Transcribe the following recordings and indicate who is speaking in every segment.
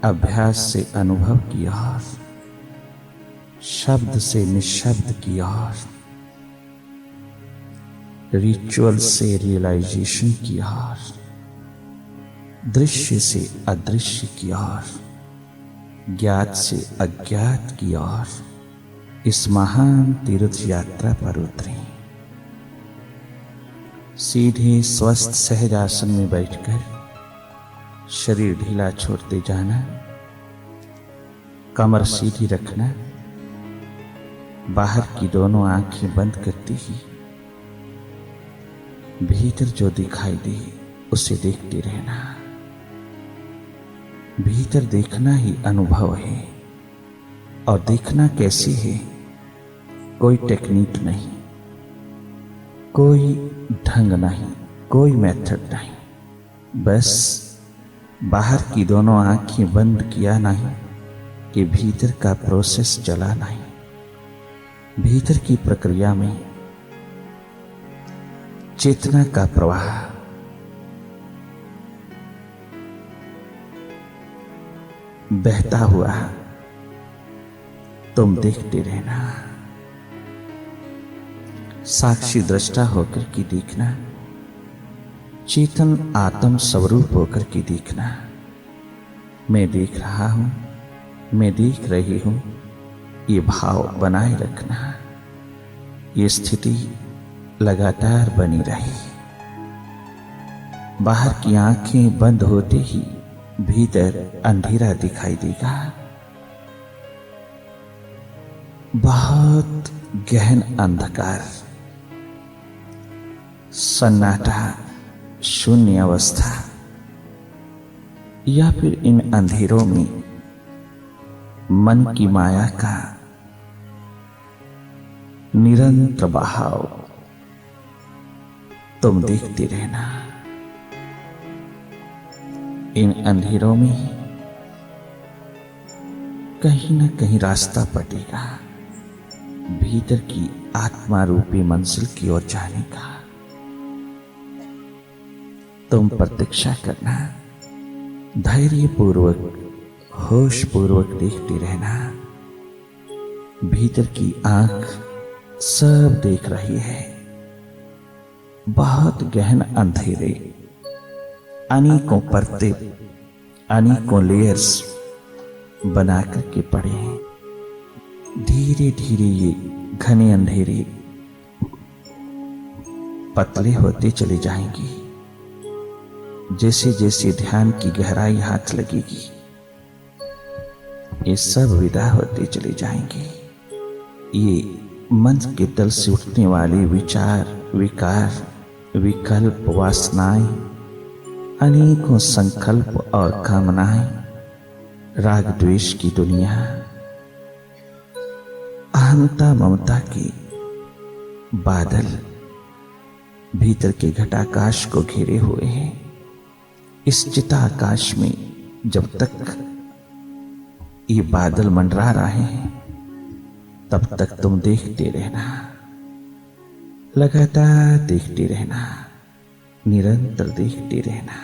Speaker 1: अभ्यास से अनुभव की ओर, शब्द से निशब्द की ओर, रिचुअल से रियलाइजेशन की ओर, दृश्य से अदृश्य की ओर, ज्ञात से अज्ञात की ओर इस महान तीर्थ यात्रा पर उतरे। सीधे स्वस्थ सहज आसन में बैठकर शरीर ढीला छोड़ते जाना, कमर सीधी रखना, बाहर की दोनों आंखें बंद करती ही भीतर जो दिखाई दे उसे देखते रहना। भीतर देखना ही अनुभव है, और देखना कैसे है? कोई टेक्निक नहीं, कोई ढंग नहीं, कोई मेथड नहीं, बस बाहर की दोनों आंखें बंद किया नहीं कि भीतर का प्रोसेस चला नहीं। भीतर की प्रक्रिया में चेतना का प्रवाह, बहता हुआ तुम देखते रहना। साक्षी दृष्टा होकर के देखना, चेतन आत्म स्वरूप होकर के देखना। मैं देख रहा हूं, मैं देख रही हूं, ये भाव बनाए रखना। ये स्थिति लगातार बनी रही। बाहर की आंखें बंद होते ही भीतर अंधेरा दिखाई देगा। बहुत गहन अंधकार, सन्नाटा, शून्य अवस्था, या फिर इन अंधेरों में मन की माया का निरंतर बहाव तुम देखते रहना। इन अंधेरों में कहीं ना कहीं रास्ता पड़ेगा भीतर की आत्मा रूपी मंजिल की ओर जाने का। तुम प्रतीक्षा करना, धैर्य पूर्वक, होश पूर्वक देखते रहना। भीतर की आंख सब देख रही है। बहुत गहन अंधेरे, अनेकों परतें, अनेकों लेयर्स बना करके पड़े हैं। धीरे धीरे ये घने अंधेरे पतले होते चले जाएंगे। जैसे जैसे ध्यान की गहराई हाथ लगेगी, ये सब विदा होते चले जाएंगे। ये मन के तल से उठने वाले विचार, विकार, विकल्प, वासनाएं, अनेकों संकल्प और कामनाएं, राग द्वेष की दुनिया, अहंता ममता के बादल भीतर के घटाकाश को घेरे हुए हैं। इस चिताकाश में जब तक ये बादल मंडरा रहे हैं तब तक तुम देखते रहना, लगातार देखते रहना, निरंतर देखते रहना।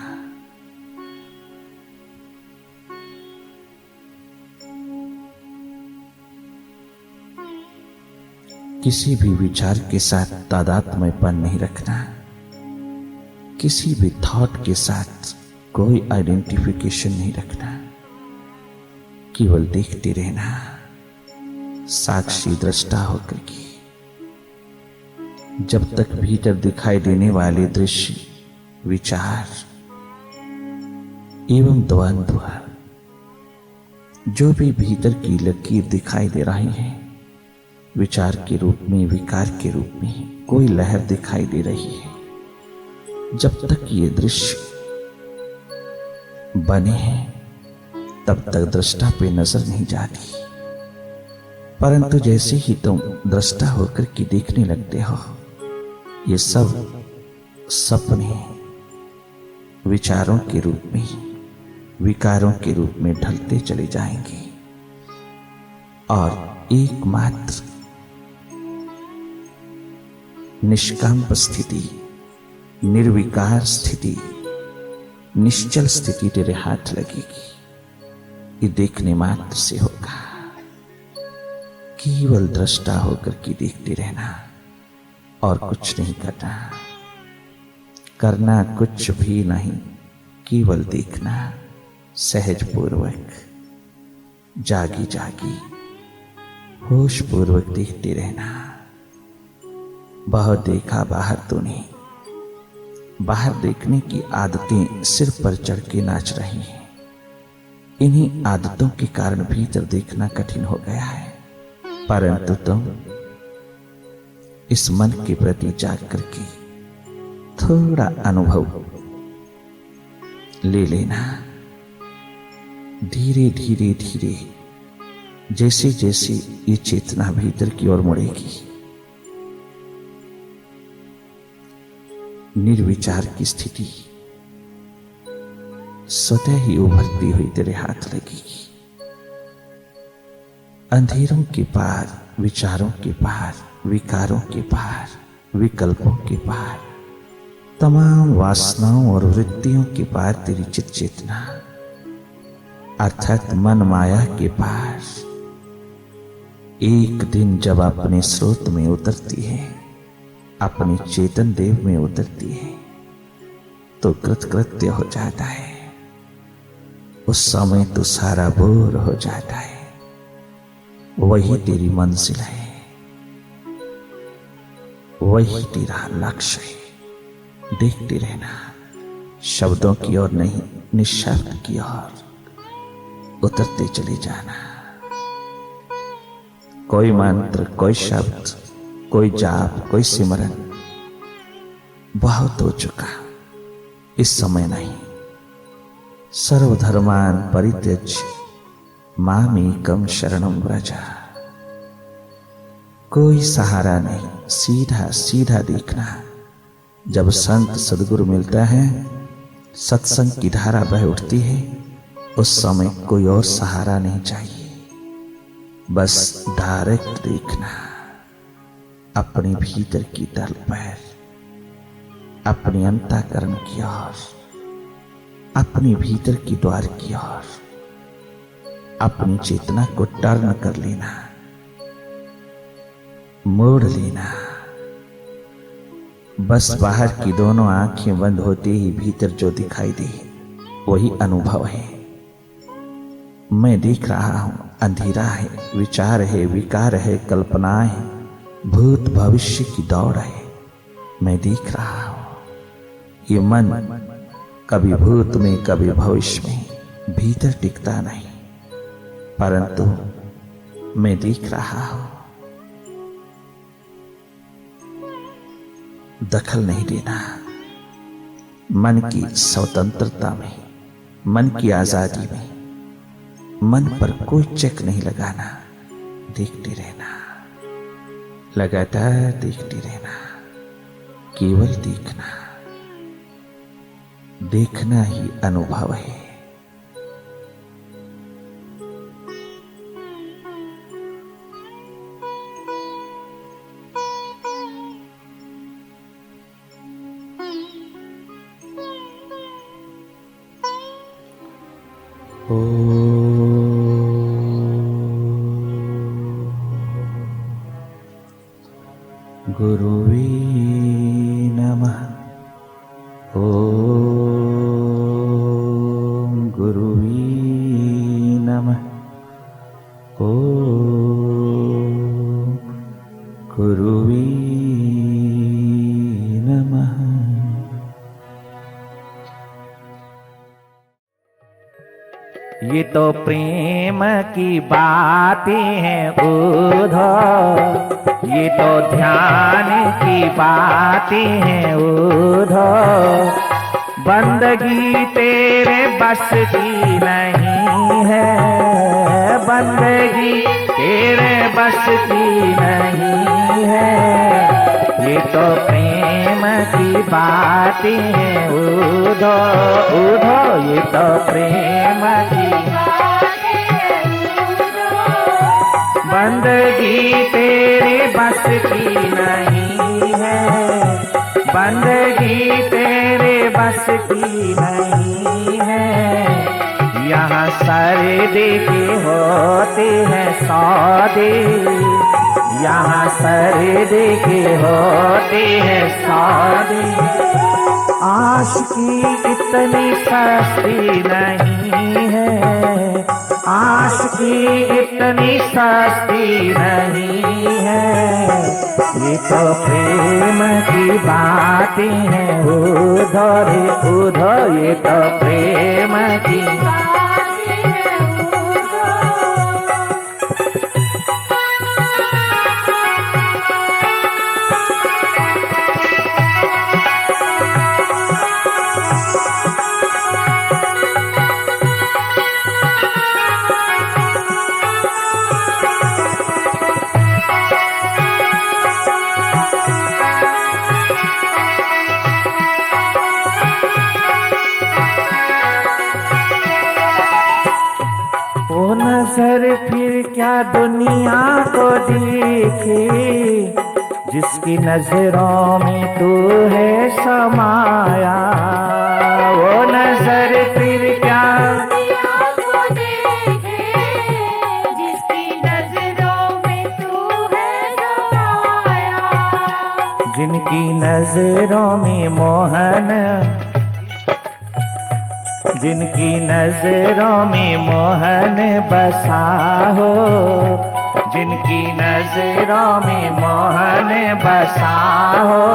Speaker 1: किसी भी विचार के साथ तादात्म्यपन नहीं रखना, किसी भी थॉट के साथ कोई आइडेंटिफिकेशन नहीं रखना, केवल देखते रहना, साक्षी दृष्टा होकर के। जब तक भीतर दिखाई देने वाले दृश्य, विचार एवं द्वंद्व, जो भी भीतर की लकीर दिखाई दे रही है, विचार के रूप में, विकार के रूप में कोई लहर दिखाई दे रही है, जब तक ये दृश्य बने हैं तब तक दृष्टा पे नजर नहीं जाती। परंतु जैसे ही तुम दृष्टा होकर के देखने लगते हो, ये सब सपने विचारों के रूप में, विकारों के रूप में ढलते चले जाएंगे और एकमात्र निष्काम स्थिति, निर्विकार स्थिति, निश्चल स्थिति तेरे हाथ लगेगी। ये देखने मात्र से होगा। केवल दृष्टा होकर के देखते रहना और कुछ नहीं करना, करना कुछ भी नहीं, केवल देखना सहज पूर्वक, जागी जागी होश पूर्वक देखते रहना। बहुत देखा बाहर तूने, बाहर देखने की आदतें सिर पर चढ़ के नाच रही हैं। इन्हीं आदतों के कारण भीतर देखना कठिन हो गया है। परंतु तुम इस मन के प्रति जाग करके थोड़ा अनुभव ले लेना। धीरे धीरे धीरे जैसे जैसे ये चेतना भीतर की ओर मुड़ेगी, निर्विचार की स्थिति स्वतः ही उभरती हुई तेरे हाथ लगेगी। अंधेरों के पार, विचारों के पार, विकारों के पार, विकल्पों के पार, तमाम वासनाओं और वृत्तियों के पार तेरी चित चेतना अर्थात मन माया के पार एक दिन जब अपने स्रोत में उतरती है, अपने चेतन देव में उतरती है, तो कृतकृत्य हो जाता है। उस समय तो सारा बोर हो जाता है। वही तेरी मंजिल है, वही तेरा लक्ष्य है। देखते रहना, शब्दों की ओर नहीं, निःशब्द की ओर उतरते चले जाना। कोई मंत्र, कोई शब्द, कोई जाप, कोई सिमरन बहुत हो चुका, इस समय नहीं। सर्वधर्मान परित्यज्य मामेकं शरणं व्रज। कोई सहारा नहीं, सीधा सीधा देखना। जब संत सदगुरु मिलता है, सत्संग की धारा बह उठती है, उस समय कोई और सहारा नहीं चाहिए। बस डायरेक्ट देखना, अपने भीतर की तल पर, अपने अंतःकरण की ओर, अपने भीतर की द्वार की ओर अपनी चेतना को टर्न कर लेना, मोड़ लेना। बस बाहर की दोनों आंखें बंद होते ही भीतर जो दिखाई दे वही अनुभव है। मैं देख रहा हूं, अंधेरा है, विचार है, विकार है, कल्पनाएं है, भूत भविष्य की दौड़ है। मैं देख रहा हूं ये मन कभी भूत में कभी भविष्य में भीतर टिकता नहीं, परंतु मैं देख रहा हूं। दखल नहीं देना, मन की स्वतंत्रता में, मन की आजादी में, मन पर कोई चेक नहीं लगाना। देखते रहना, लगातार देखते रहना, केवल देखना। देखना ही अनुभव है। गुरुवे नमः। ओम गुरुवे नमः। ओम गुरुवे नमः।
Speaker 2: ये तो प्रेम की बातें हैं उधर, ये तो ध्यान की बातें हैं उधर। बंदगी तेरे बस की नहीं है, बंदगी तेरे बस की नहीं है। ये तो प्रेम की बातें हैं उधर, उधर। ये तो प्रेम की बंदगी तेरे बस की नहीं है, बंदगी तेरे बस की नहीं है। यहाँ सर्दी की होती है सौदे, यहाँ सर्दी की होती है सौदे। आशिकी इतनी सस्ती नहीं है, आशिकी इतनी सस्ती नहीं है। ये तो प्रेम की बातें हैं उधो रे उधो, ये तो प्रेम की नजर फिर क्या दुनिया को देखे, जिसकी नजरों में तू है समाया। वो नजर फिर क्या
Speaker 3: दुनिया को देखे, जिसकी नजरों में तू है समाया।
Speaker 2: जिनकी नजरों में मोहन, जिनकी नजरों में मोहन बसा हो, जिनकी नजरों में मोहन बसा हो,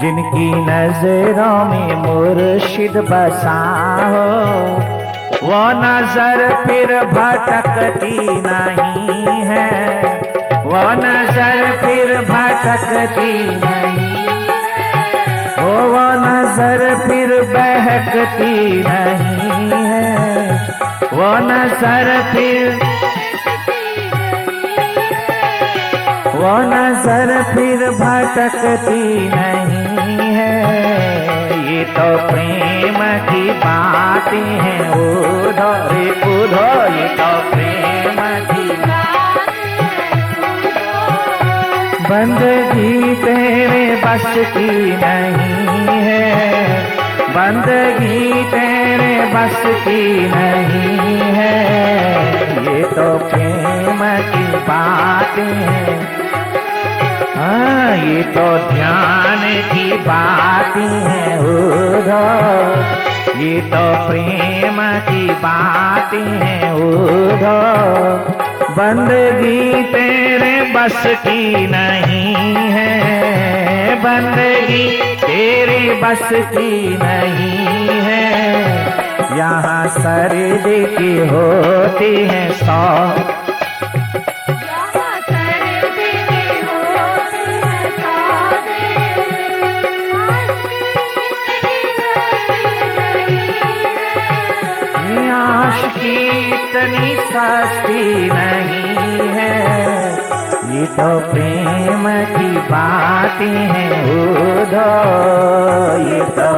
Speaker 2: जिनकी नजरों में मुर्शिद बसा हो। वो नजर फिर भटकती नहीं है, वो नजर फिर भटकती नहीं, वो नजर फिर बहकती नहीं है, वो नजर फिर, वो नजर फिर भटकती नहीं है। ये तो प्रेम की बातें हैं उधो रे उधो, ये तो प्रेम की बंदगी तेरे बस की नहीं है, बंदगी तेरे बस की नहीं है। ये तो प्रेम की बातें हैं, हाँ ये तो ध्यान की बातें हैं उधो, ये तो प्रेम की बातें हैं उधो। बंदगी तेरे बस की नहीं है, बंदगी तेरी बस की नहीं है। यहाँ सर्दी की होती है आशिकी इतनी सस्ती नहीं है। ये तो प्रेम की बातें हैं उधो, ये तो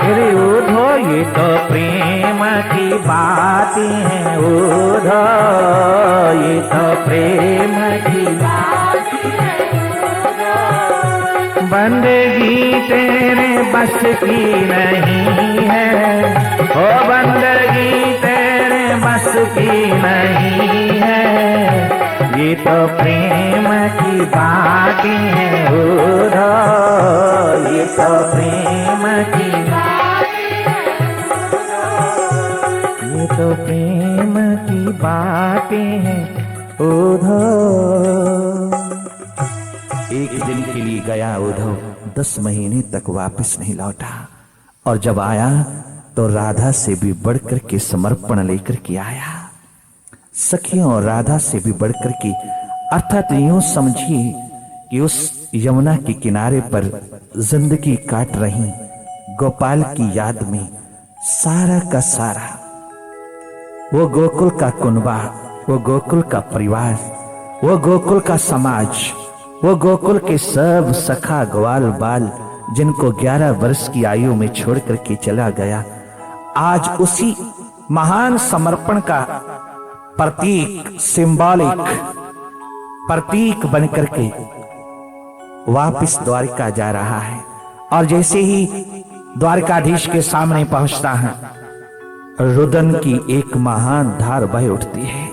Speaker 2: अरे उधो, ये तो प्रेम की बातें हैं उधो, ये तो प्रेम की बंदगी तेरे बस की नहीं है, ओ बंदगी तेरे बस की नहीं है। ये तो प्रेम की बातें हैं उधो, ये तो प्रेम की, ये तो प्रेम की बातें हैं उधो।
Speaker 1: एक दिन के लिए गया उद्धव, 10 महीने तक वापस नहीं लौटा, और जब आया तो राधा से भी बढ़कर के समर्पण लेकर के आया। सखियों, राधा से भी बढ़कर के, अर्थात यूं समझिए कि उस यमुना के किनारे पर जिंदगी काट रही गोपाल की याद में सारा का सारा वो गोकुल का कुनबा, वो गोकुल का परिवार, वो गोकुल का समाज, वो गोकुल के सब सखा ग्वाल बाल जिनको 11 वर्ष की आयु में छोड़ करके चला गया, आज उसी महान समर्पण का प्रतीक, सिंबॉलिक प्रतीक बनकर के वापस द्वारिका जा रहा है। और जैसे ही द्वारकाधीश के सामने पहुंचता है। रुदन की एक महान धार बह उठती है।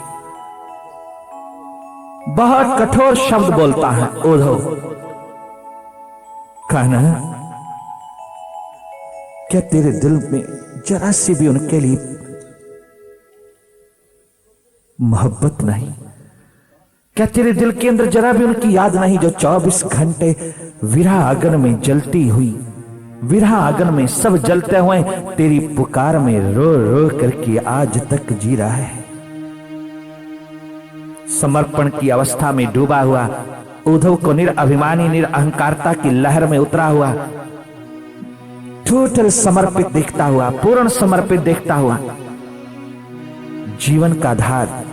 Speaker 1: बहुत कठोर शब्द बोलता है उद्धव। कान्हा, क्या तेरे दिल में जरा सी भी उनके लिए मोहब्बत नहीं? क्या तेरे दिल के अंदर जरा भी उनकी याद नहीं, जो 24 घंटे विरह अग्नि में जलती हुई, विरह अग्नि में सब जलते हुए तेरी पुकार में रो रो करके आज तक जी रहा है। समर्पण की अवस्था में डूबा हुआ उद्धव को निरअभिमानी निरअहंकारता की लहर में उतरा हुआ, टोटल समर्पित देखता हुआ, पूर्ण समर्पित देखता हुआ, जीवन का धार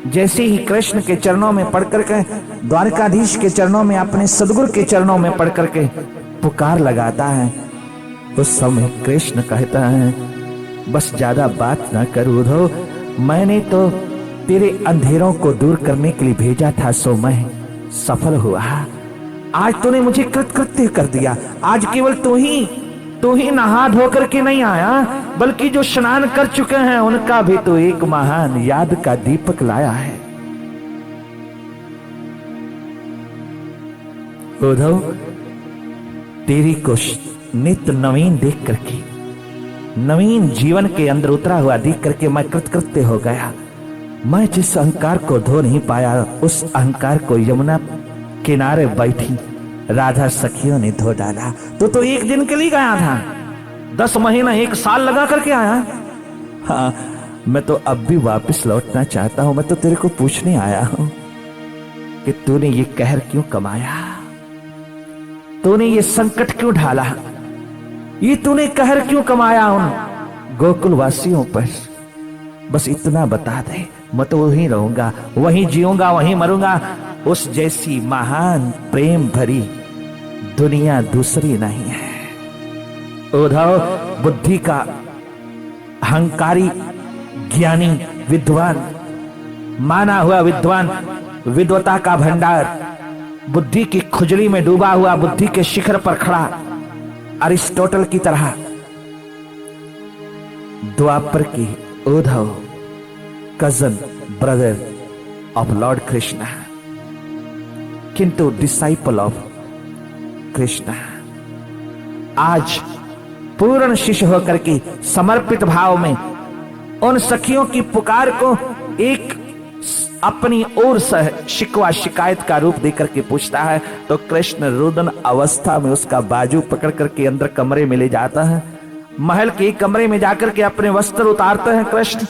Speaker 1: जैसे ही कृष्ण के चरणों में पढ़कर के, द्वारकाधीश के चरणों में, अपने सदगुरु के चरणों में पढ़कर के पुकार लगाता है, उस समय कृष्ण कहता है, बस ज्यादा बात ना कर उद्धव, मैंने तो तेरे अंधेरों को दूर करने के लिए भेजा था, सो मैं सफल हुआ। आज तूने मुझे कृतकृत्य कर दिया। आज केवल तू ही नहा धोकर के नहीं आया, बल्कि जो स्नान कर चुके हैं उनका भी तो एक महान याद का दीपक लाया है। उद्धव, तेरी को नित्य नवीन देख करके, नवीन जीवन के अंदर उतरा हुआ देख करके मैं कृतकृत्य हो गया। मैं जिस अहंकार को धो नहीं पाया, उस अहंकार को यमुना किनारे बैठी राधा सखियों ने धो डाला। तो एक दिन के लिए गया था, 10 महीना 1 साल लगा करके आया। हाँ, मैं तो अब भी वापस लौटना चाहता हूं। मैं तो तेरे को पूछने आया हूं कि तूने ये कहर क्यों कमाया, तूने ये संकट क्यों ढाला, ये तूने कहर क्यों कमाया उन गोकुल वासियों पर। बस इतना बता दे, मैं तो वहीं रहूंगा, वहीं जीऊंगा, वहीं मरूंगा। उस जैसी महान प्रेम भरी दुनिया दूसरी नहीं है। उद्धव बुद्धि का अहंकारी, ज्ञानी, विद्वान, माना हुआ विद्वान, विद्वता का भंडार, बुद्धि की खुजली में डूबा हुआ, बुद्धि के शिखर पर खड़ा अरिस्टोटल की तरह द्वापर की Uddhav, cousin brother of Lord Krishna, किंतु डिसाइपल ऑफ कृष्णा, आज पूर्ण शिष्य होकर के समर्पित भाव में उन सखियों की पुकार को एक अपनी ओर से शिकवा शिकायत का रूप देकर के पूछता है, तो कृष्ण रुदन अवस्था में उसका बाजू पकड़ करके अंदर कमरे में ले जाता है। महल के कमरे में जाकर के अपने वस्त्र उतारते हैं कृष्ण।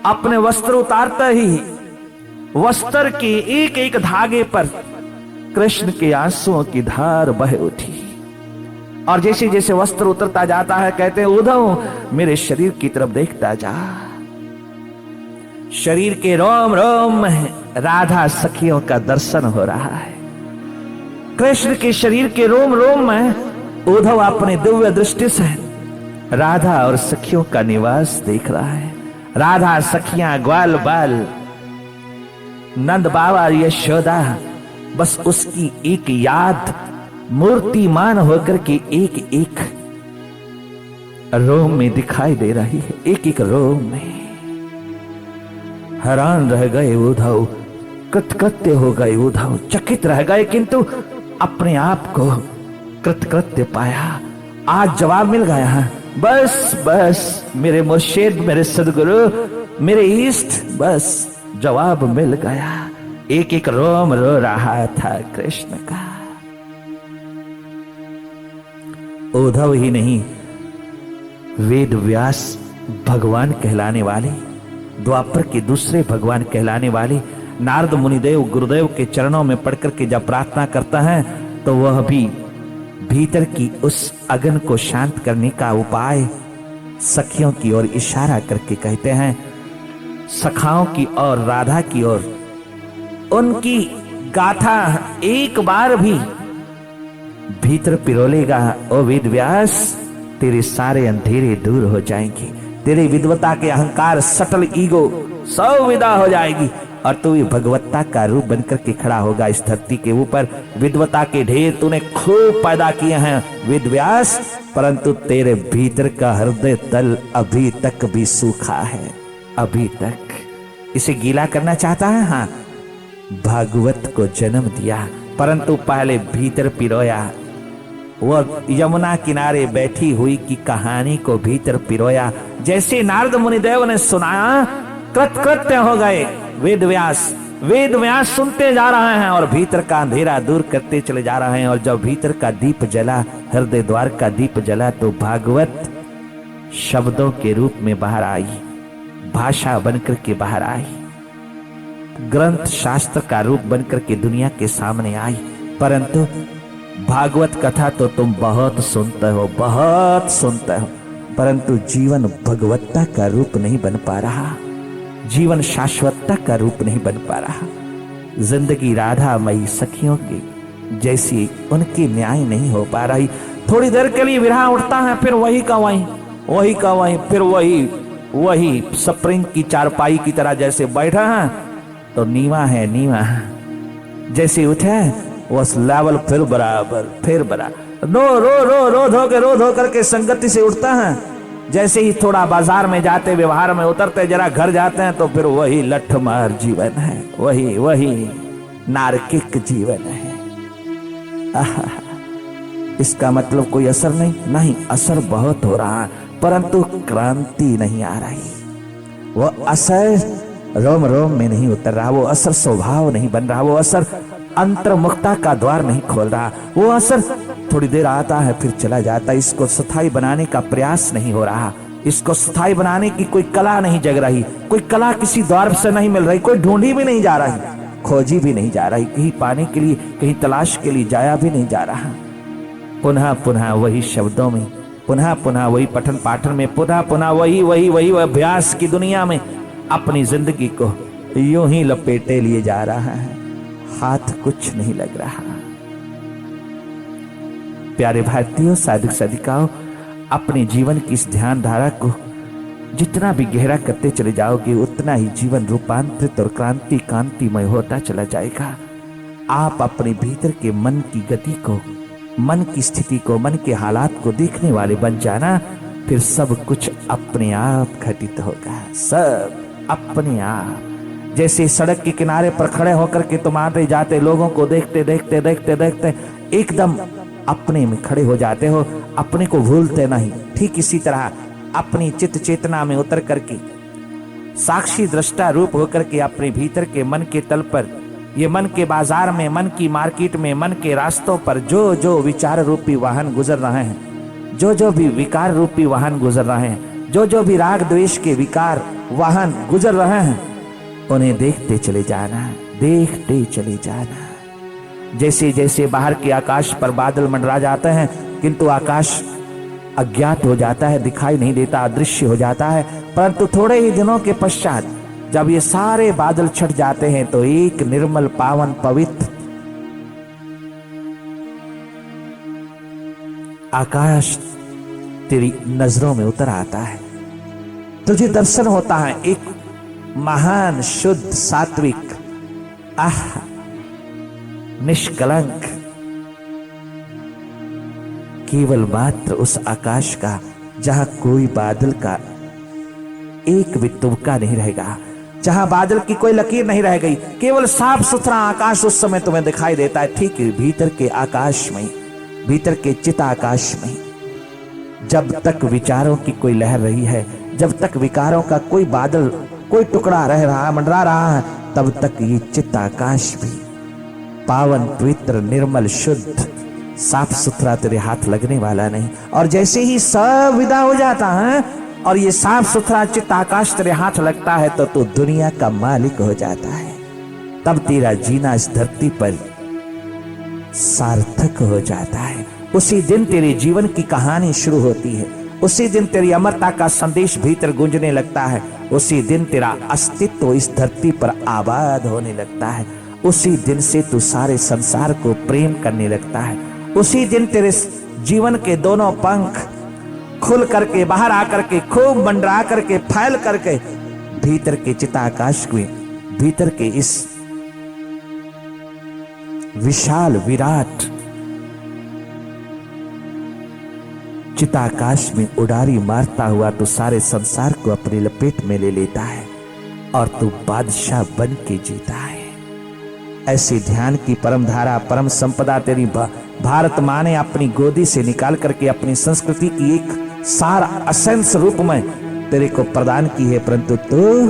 Speaker 1: अपने वस्त्र उतारते ही वस्त्र के एक एक धागे पर कृष्ण के आंसुओं की धार बह उठी, और जैसे जैसे वस्त्र उतरता जाता है कहते हैं, उद्धव मेरे शरीर की तरफ देखता जा। शरीर के रोम रोम में राधा सखियों का दर्शन हो रहा है। कृष्ण के शरीर के रोम रोम में उद्धव अपने दिव्य दृष्टि से राधा और सखियों का निवास देख रहा है। राधा सखियां, ग्वाल बाल, नंद बाबा, यशोदा, बस उसकी एक याद मूर्तिमान होकर के एक एक रोम में दिखाई दे रही है। एक एक रोम में हैरान रह गए उद्धव, कृतकृत्य हो गए उद्धव, चकित रह गए, किंतु अपने आप को कृतकृत्य पाया। आज जवाब मिल गया। बस बस मेरे मुर्शिद, मेरे सदगुरु, मेरे इष्ट, बस जवाब मिल गया। एक एक रोम रो रहा था कृष्ण का। उद्धव ही नहीं, वेद व्यास भगवान कहलाने वाले, द्वापर के दूसरे भगवान कहलाने वाले नारद मुनिदेव गुरुदेव के चरणों में पढ़कर के जब प्रार्थना करता है, तो वह भी भीतर की उस अग्नि को शांत करने का उपाय सखियों की ओर इशारा करके कहते हैं। सखाओं की और राधा की ओर उनकी गाथा एक बार भी भीतर पिरोलेगा, ओ वेद व्यास, तेरे सारे अंधेरे दूर हो जाएंगे, तेरे विद्वता के अहंकार, सटल ईगो सब विदा हो जाएगी,
Speaker 2: और तू भी भगवत्ता का रूप बनकर के खड़ा होगा इस धरती के ऊपर। विद्वता के ढेर तूने खूब पैदा किए हैं वेद व्यास, परंतु तेरे भीतर का हृदय तल अभी तक भी सूखा है, अभी तक। इसे गीला करना चाहता है? हाँ, भागवत को जन्म दिया, परंतु पहले भीतर पिरोया। वो यमुना किनारे बैठी हुई की कहानी को भीतर पिरोया। जैसे नारद मुनिदेव ने सुनाया, कृतकृत्य हो गए वेद व्यास सुनते जा रहे हैं और भीतर का अंधेरा दूर करते चले जा रहे हैं। और जब भीतर का दीप जला, हृदय द्वार का दीप जला, तो भागवत शब्दों के रूप में बाहर आई, भाषा बनकर के बाहर आई, ग्रंथ शास्त्र का रूप बनकर के दुनिया के सामने आई। परंतु भागवत कथा तो तुम बहुत सुनते हो, बहुत सुनते हो, परंतु जीवन भगवत्ता का रूप नहीं बन पा रहा, जीवन शाश्वतता का रूप नहीं बन पा रहा। जिंदगी राधा मई सखियों की जैसी उनकी न्याय नहीं हो पा रही। थोड़ी देर के लिए विरह उठता है, फिर वही का वही, वही का वही, फिर वही स्प्रिंग की चारपाई की तरह जैसे बैठा है तो नीवा है नीवा, जैसे उठे उस लेवल फिर बराबर रो धो करके संगति से उठता है। जैसे ही थोड़ा बाजार में जाते, व्यवहार में उतरते, जरा घर जाते हैं तो फिर वही लठमार जीवन है, वही नारकिक जीवन है। इसका मतलब कोई असर नहीं, असर बहुत हो रहा है, परंतु क्रांति नहीं आ रही। वो असर रोम रोम में नहीं उतर रहा, वो असर स्वभाव नहीं बन रहा, वो असर अंतर्मुखता का द्वार नहीं खोल रहा, वो असर थोड़ी देर आता है फिर चला जाता है। इसको स्थायी बनाने का प्रयास नहीं हो रहा, इसको स्थायी बनाने की कोई कला नहीं जग रही, कोई कला किसी द्वार से नहीं मिल रही, कोई ढूंढी भी नहीं जा रही, खोजी भी नहीं जा रही, कहीं पाने के लिए, कहीं तलाश के लिए जाया भी नहीं जा रहा। पुनः पुनः वही शब्दों में, पुनः पुनः वही पठन पाठन में, पुनः पुनः वही अभ्यास की दुनिया में अपनी जिंदगी को यूं ही लपेटे लिए जा रहा है, हाथ कुछ नहीं लग रहा। प्यारे भारतीयों, साधक साधिकाओं, अपने जीवन की इस ध्यान धारा को जितना भी गहरा करते चले जाओगे उतना ही जीवन रूपांतरित और कांतिमय होता चला जाएगा। आप अपने भीतर के मन की गति को, मन की स्थिति को, मन के हालात को देखने वाले बन जाना, फिर सब कुछ अपने आप घटित होगा, सब अपने आप। जैसे सड़क के किनारे पर खड़े होकर के तुम आते जाते लोगों को देखते देखते देखते देखते एकदम अपने में खड़े हो जाते हो, अपने को भूलते नहीं। ठीक इसी तरह अपनी चित्त चेतना में उतर करके साक्षी दृष्टा रूप होकर के अपने भीतर के मन के तल पर, ये मन के बाजार में, मन की मार्केट में, मन के रास्तों पर जो जो विचार रूपी वाहन गुजर रहे हैं, जो जो भी विकार रूपी वाहन गुजर रहे हैं, जो जो भी राग द्वेष के विकार वाहन गुजर रहे हैं, उन्हें देखते चले जाना, देखते चले जाना। जैसे जैसे बाहर के आकाश पर बादल मंडरा जाते हैं, किंतु आकाश अज्ञात हो जाता है, दिखाई नहीं देता, अदृश्य हो जाता है। परंतु थोड़े ही दिनों के पश्चात जब ये सारे बादल छट जाते हैं तो एक निर्मल पावन पवित्र आकाश तेरी नजरों में उतर आता है। तुझे दर्शन होता है एक महान शुद्ध सात्विक निष्कलंक, केवल मात्र उस आकाश का जहां कोई बादल का एक भी तुबका नहीं रहेगा, जहां बादल की कोई लकीर नहीं रह गई, केवल साफ सुथरा आकाश उस समय तुम्हें दिखाई देता है। ठीक भीतर के आकाश में, भीतर के चित आकाश में जब तक विचारों की कोई लहर रही है, जब तक विकारों का कोई बादल, कोई टुकड़ा रह रहा, मंडरा रहा है, तब तक ये चित्त आकाश भी पावन पवित्र निर्मल शुद्ध साफ सुथरा तेरे हाथ लगने वाला नहीं। और जैसे ही सब विदा हो जाता है और ये साफ सुथरा चित्त आकाश तेरे हाथ लगता है तो तू दुनिया का मालिक हो जाता है। तब तेरा जीना इस धरती पर सार्थक हो जाता है। उसी दिन तेरे जीवन की कहानी शुरू होती है, उसी दिन तेरी अमरता का संदेश भीतर गूंजने लगता है, उसी दिन तेरा अस्तित्व इस धरती पर आबाद होने लगता है, उसी दिन से तू सारे संसार को प्रेम करने लगता है, उसी दिन तेरे जीवन के दोनों पंख खुल करके बाहर आकर के खूब मंडरा करके फैल करके भीतर के चिताकाश में भीतर के इस विशाल विराट चिताकाश में उडारी मारता हुआ तो सारे संसार को अपनी लपेट में ले लेता है और तू बादशाह बन के जीता है। ऐसी ध्यान की परम धारा, परम संपदा तेरी भारत मां ने अपनी गोदी से निकाल करके अपनी संस्कृति की एक सार असेंस रूप में तेरे को प्रदान की है, परंतु तू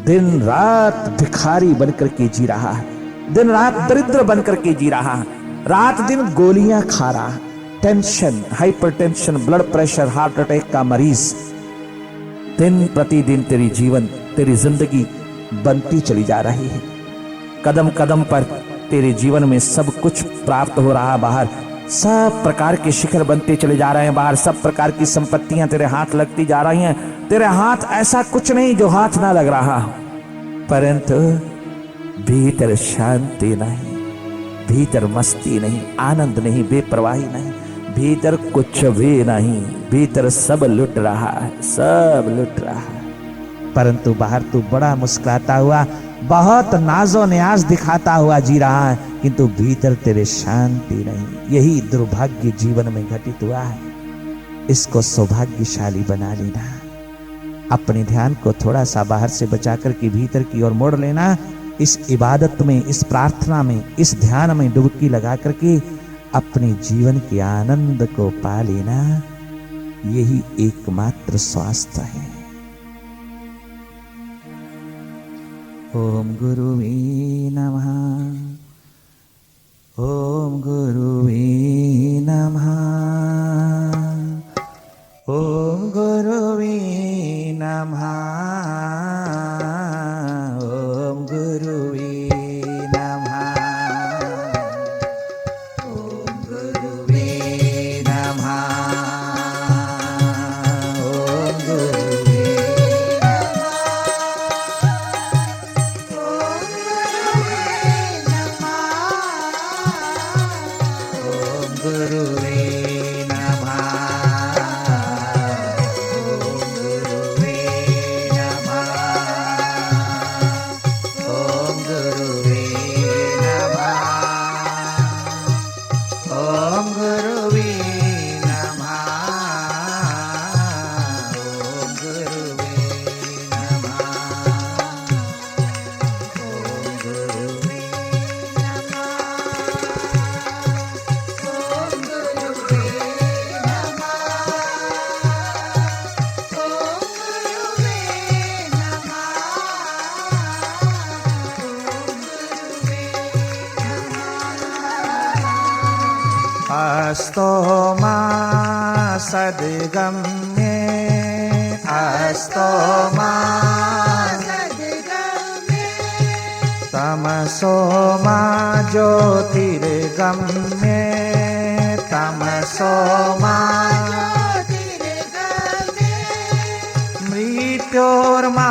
Speaker 2: दिन रात भिखारी बनकर के जी रहा है, दिन रात दरिद्र बनकर के जी रहा है, रात दिन गोलियां खा रहा है, tension, hypertension, blood pressure, heart attack का मरीज। दिन प्रतिदिन तेरी जिंदगी बनती चली जा रही है। कदम कदम पर तेरे जीवन में सब कुछ प्राप्त हो रहा है, बाहर सब प्रकार के शिखर बनते चले जा रहे हैं, बाहर सब प्रकार की संपत्तियां तेरे हाथ लगती जा रही हैं। तेरे हाथ ऐसा कुछ नहीं जो हाथ ना लग रहा, परंतु भीतर शांति नहीं, भीतर मस्ती नहीं, आनंद नहीं, बेपरवाही नहीं, भीतर कुछ भी नहीं, भीतर सब लुट रहा है, सब लुट रहा है। परंतु बाहर तू बड़ा मुस्कुराता हुआ, बहुत नाजो न्याज दिखाता हुआ जी रहा है, किंतु भीतर तेरे शांति नहीं। यही दुर्भाग्य जीवन में घटित हुआ है। इसको सौभाग्यशाली बना लेना, अपने ध्यान को थोड़ा सा बाहर से बचाकर के भीतर की ओर मोड़ लेना। इस इबादत में, इस प्रार्थना में, इस ध्यान में डुबकी लगा करके अपने जीवन के आनंद को पा लेना। यही एकमात्र स्वास्थ्य है। ओम गुरुवे नमः, ओम गुरुवे नमः, ओम गुरुवे नमः, ओम गुरुवे नमः, ओम गुरुवे नमः, ओम गुरुवे अस्तो मा सद्गम्ये, अस्तो मा सद्गम्ये, तमसो मा ज्योतिर्गम्ये, तमसो मा ज्योतिर्गम्ये, मृत्योर्मा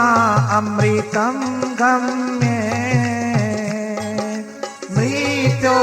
Speaker 2: अमृतं गम्ये, मृत्यो